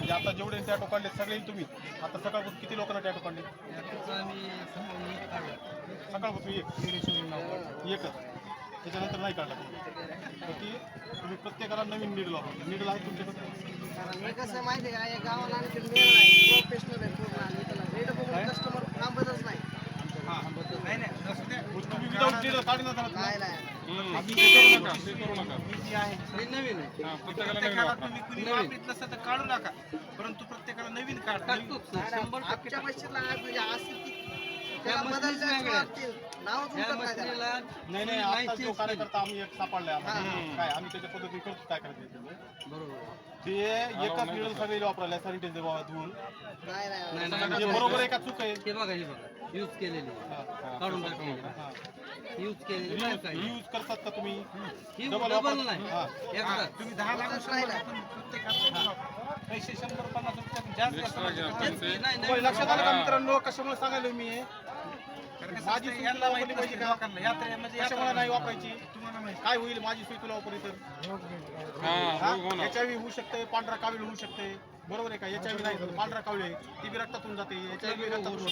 म्हणजे आता जेवढे टॅटो काढले सगळे तुम्ही आता सकाळपासून किती लोकांना टॅटो काढले? सकाळपासून एकच, त्याच्यानंतर नाही काढला तर ती तुम्ही प्रत्येकाला नवीन नीड लावा. नीडल आहे तुमच्याकडे? कसं माहिती आहे का, या गावाला आणखी नाही प्रोफेशनल आहे पूर्ण आणि त्याला रेट बघून कस्टमर थांबतच नाही. तुम्ही विदाऊट नीडल काढणार नाही नाही नवीन प्रत्येकाला तुम्ही कुणी वापरीत नसतं तर काढू नका, परंतु प्रत्येकाला नवीन काढा. आजच्या पैशाला म्हणजे असं की त्याला बदलण्याचं वाटतील. नावच उठत नाही त्याला. नाही आता जो कार्यकर्ता आम्ही एक सापडलाय आम्हाला काय आम्ही त्याच्या पद्धतीने करतो काय करायचं बरोबर ते एकच नीडल सगळे वापरायला सॅनिटायझर धुवून नाही नाही नाही, हे बरोबर आहे का चूक आहे? हे बघा यूज केलेली काढून टाकलेली यूज केलेली नाही काय यूज करतात का तुम्ही? ही डबल डबल वापर- नाही हा. एकदा तुम्ही 10 लाख प्रत्येकाला पैसे 100-50 रुपये जास्त असतात. होय, लक्षात आलं का मित्रांनो? कशामुळे सांगायला मी हे? माझी सोय यांना तुला माहिती वापरली पाहिजे का? लोकांना यात्रे म्हणजे कशामुळे नाही वापरायची? तुम्हाला माहिती. काय होईल माझी सोय तुला वापरली तर? एचआयव्ही होऊ शकते, पांढरा कावीळ होऊ शकते, बरोबर आहे का? एचआयव्ही नाही तर पांढरा कावीळ आहे ती बी रक्तातून जाते, एचआयव्ही रक्तातून